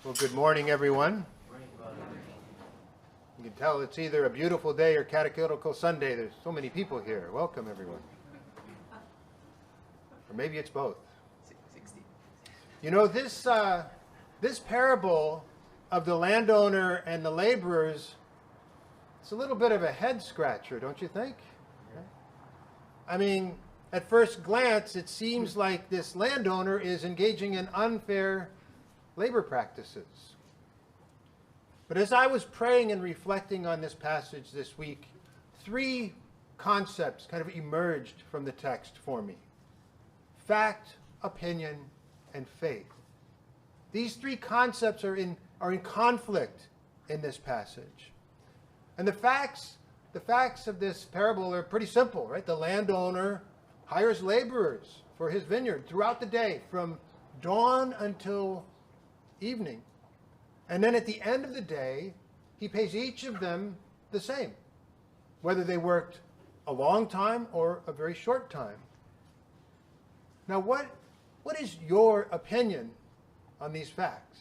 Well, good morning, everyone. You can tell it's either a beautiful day or catechetical Sunday. There's so many people here. Welcome, everyone. Or maybe it's both. 60. You know, this parable of the landowner and the laborers, it's a little bit of a head scratcher, don't you think? I mean, at first glance, it seems like this landowner is engaging in unfair labor practices. But as I was praying and reflecting on this passage this week, three concepts kind of emerged from the text for me: fact, opinion, and faith. These three concepts are in conflict in this passage. And the facts of this parable are pretty simple, right? The landowner hires laborers for his vineyard throughout the day, from dawn until evening. And then at the end of the day, he pays each of them the same, whether they worked a long time or a very short time. Now, what is your opinion on these facts?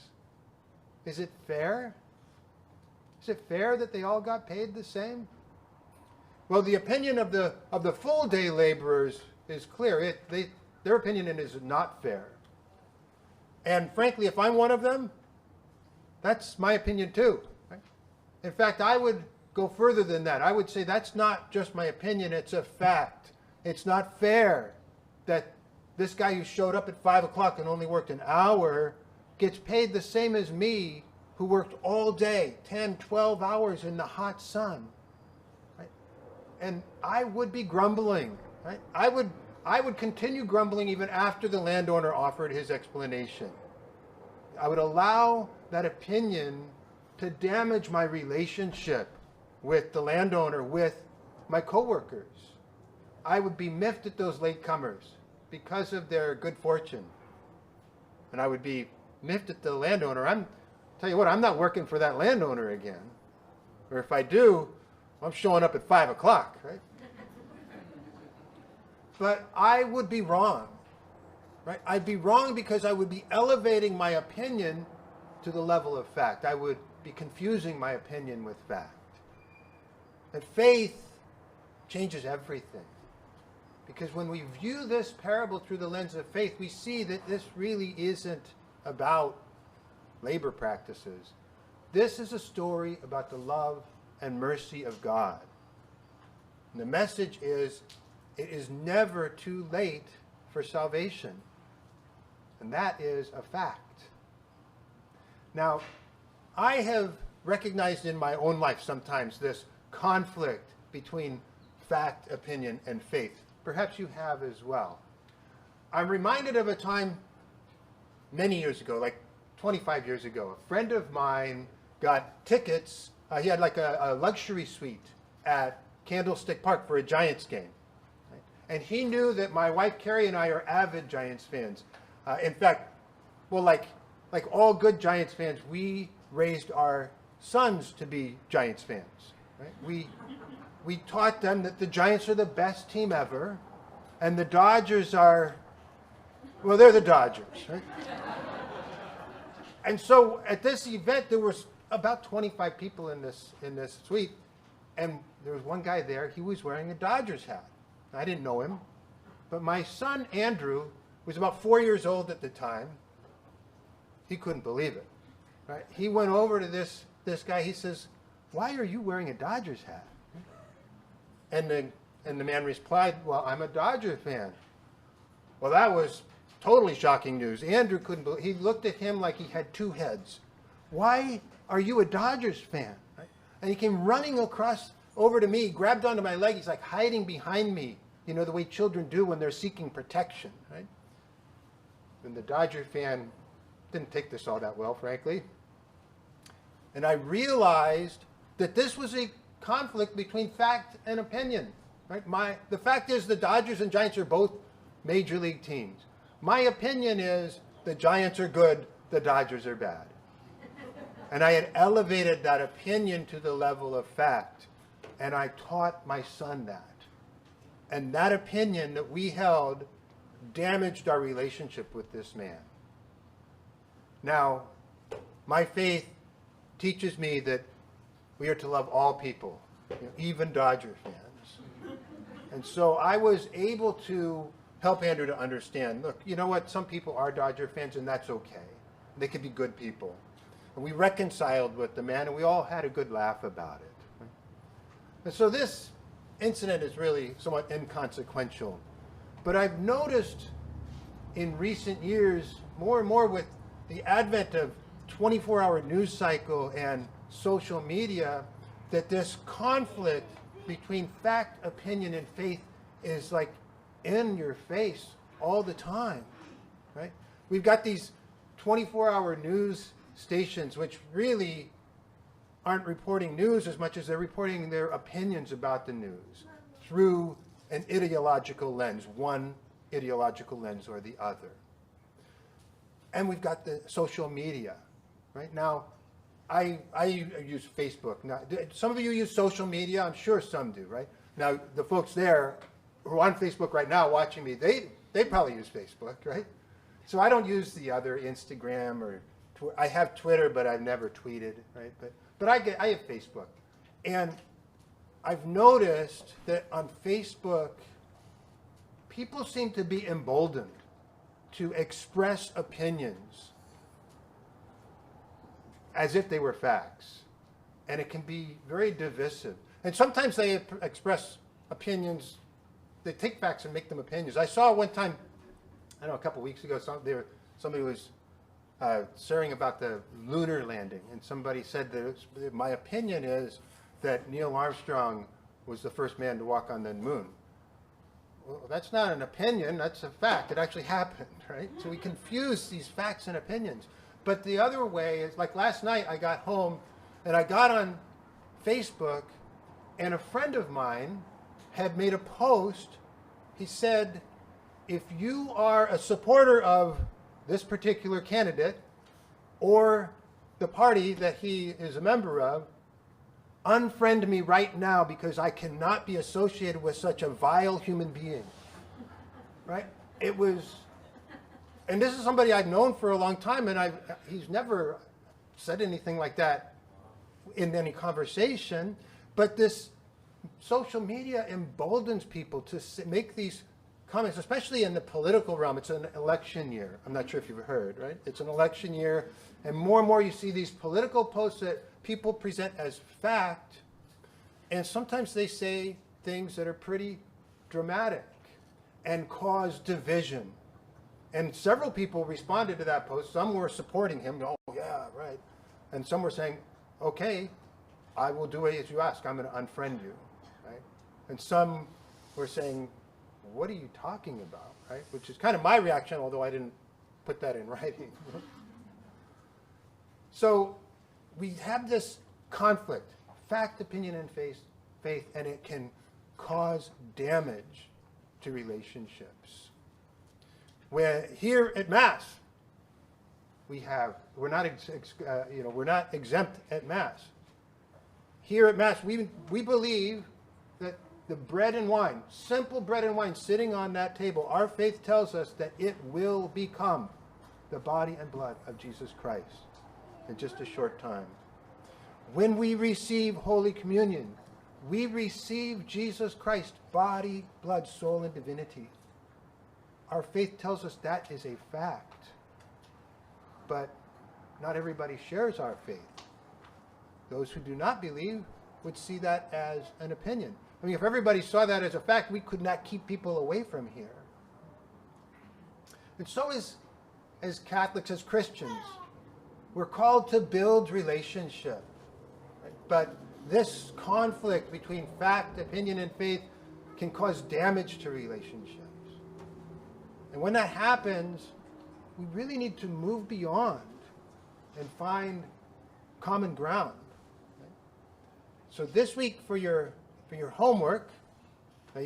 Is it fair? Is it fair that they all got paid the same? Well, the opinion of the full day laborers is clear. Their opinion is not fair. And frankly, if I'm one of them, that's my opinion too. Right? In fact, I would go further than that. I would say that's not just my opinion, it's a fact. It's not fair that this guy who showed up at 5 o'clock and only worked an hour gets paid the same as me, who worked all day, 10, 12 hours in the hot sun. Right? And I would be grumbling. Right? I would continue grumbling even after the landowner offered his explanation. I would allow that opinion to damage my relationship with the landowner, with my coworkers. I would be miffed at those latecomers because of their good fortune. And I would be miffed at the landowner. Tell you what, I'm not working for that landowner again. Or if I do, I'm showing up at 5 o'clock, right? But I would be wrong, right? I'd be wrong because I would be elevating my opinion to the level of fact. I would be confusing my opinion with fact. And faith changes everything. Because when we view this parable through the lens of faith, we see that this really isn't about labor practices. This is a story about the love and mercy of God. And the message is, it is never too late for salvation. And that is a fact. Now, I have recognized in my own life sometimes this conflict between fact, opinion, and faith. Perhaps you have as well. I'm reminded of a time many years ago, like 25 years ago. A friend of mine got tickets. He had like a luxury suite at Candlestick Park for a Giants game. And he knew that my wife Carrie and I are avid Giants fans. In fact, well, like all good Giants fans, we raised our sons to be Giants fans. Right? We taught them that the Giants are the best team ever, and the Dodgers are, well, they're the Dodgers. Right? And so at this event, there was about 25 people in this suite, and there was one guy there. He was wearing a Dodgers hat. I didn't know him, but my son Andrew was about 4 years old at the time. He couldn't believe it. Right? He went over to this guy. He says, "Why are you wearing a Dodgers hat?" And the man replied, "Well, I'm a Dodger fan." Well, that was totally shocking news. Andrew couldn't believe. He looked at him like he had two heads. "Why are you a Dodgers fan?" Right? And he came running across over to me, grabbed onto my leg. He's like hiding behind me. You know, the way children do when they're seeking protection, right? And the Dodger fan didn't take this all that well, frankly. And I realized that this was a conflict between fact and opinion, right? The fact is the Dodgers and Giants are both major league teams. My opinion is the Giants are good, the Dodgers are bad. And I had elevated that opinion to the level of fact, and I taught my son that. And that opinion that we held damaged our relationship with this man. Now, My faith teaches me that we are to love all people, even Dodger fans. And so I was able to help Andrew to understand, look, you know what? Some people are Dodger fans, and that's okay. They can be good people. And we reconciled with the man, and we all had a good laugh about it. And so this incident is really somewhat inconsequential. But I've noticed in recent years, more and more with the advent of 24-hour news cycle and social media, that this conflict between fact, opinion, and faith is like in your face all the time, right? We've got these 24-hour news stations which really aren't reporting news as much as they're reporting their opinions about the news through an ideological lens, one ideological lens or the other. And we've got the social media. Right now, I use Facebook. Now, some of you use social media. I'm sure some do, right? Now, the folks there who are on Facebook right now watching me, they probably use Facebook, right? So I don't use the other Instagram or I have Twitter, but I've never tweeted, right? But I have Facebook, and I've noticed that on Facebook, people seem to be emboldened to express opinions as if they were facts. And it can be very divisive. And sometimes they express opinions, they take facts and make them opinions. I saw one time, I don't know, a couple weeks ago, somebody was sharing about the lunar landing, and somebody said that my opinion is that Neil Armstrong was the first man to walk on the moon. Well, that's not an opinion, that's a fact. It actually happened, right? So we confuse these facts and opinions. But the other way is, like last night I got home and I got on Facebook, and a friend of mine had made a post. He said, if you are a supporter of this particular candidate or the party that he is a member of, unfriend me right now because I cannot be associated with such a vile human being. Right? It was, and this is somebody I've known for a long time, and he's never said anything like that in any conversation, but this social media emboldens people to make these comments, especially in the political realm. It's an election year. I'm not sure if you've heard, right? It's an election year, and more you see these political posts that people present as fact, and sometimes they say things that are pretty dramatic and cause division. And several people responded to that post. Some were supporting him, oh yeah, right. And some were saying, okay, I will do as you ask, I'm going to unfriend you, right? And some were saying, what are you talking about, right? Which is kind of my reaction, although I didn't put that in writing. So we have this conflict, fact, opinion, and faith, and it can cause damage to relationships. Where here at Mass, we're not exempt at Mass. Here at Mass, we believe that the bread and wine, simple bread and wine sitting on that table, our faith tells us that it will become the body and blood of Jesus Christ in just a short time. When we receive Holy Communion, we receive Jesus Christ, body, blood, soul, and divinity. Our faith tells us that is a fact. But not everybody shares our faith. Those who do not believe would see that as an opinion. I mean, if everybody saw that as a fact, we could not keep people away from here. And so as Catholics, as Christians, we're called to build relationship. Right? But this conflict between fact, opinion, and faith can cause damage to relationships. And when that happens, we really need to move beyond and find common ground. Right? So this week for your homework, now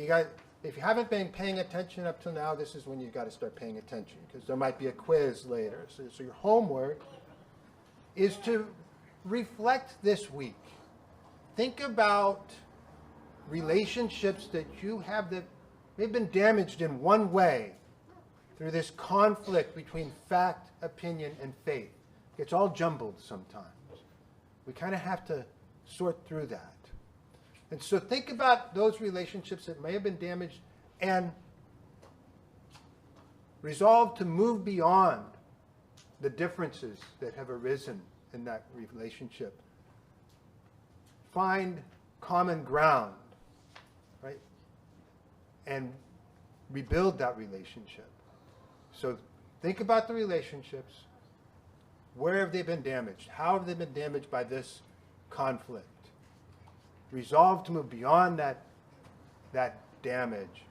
if you haven't been paying attention up till now, this is when you've got to start paying attention, because there might be a quiz later. So your homework is to reflect this week. Think about relationships that you have that they've been damaged in one way through this conflict between fact, opinion, and faith. It's all jumbled sometimes. We kind of have to sort through that. And so think about those relationships that may have been damaged and resolve to move beyond the differences that have arisen in that relationship. Find common ground, right? And rebuild that relationship. So think about the relationships. Where have they been damaged? How have they been damaged by this conflict? Resolve to move beyond that damage.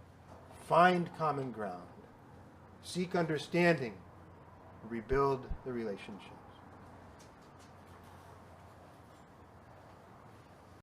Find common ground. Seek understanding. Rebuild the relationship.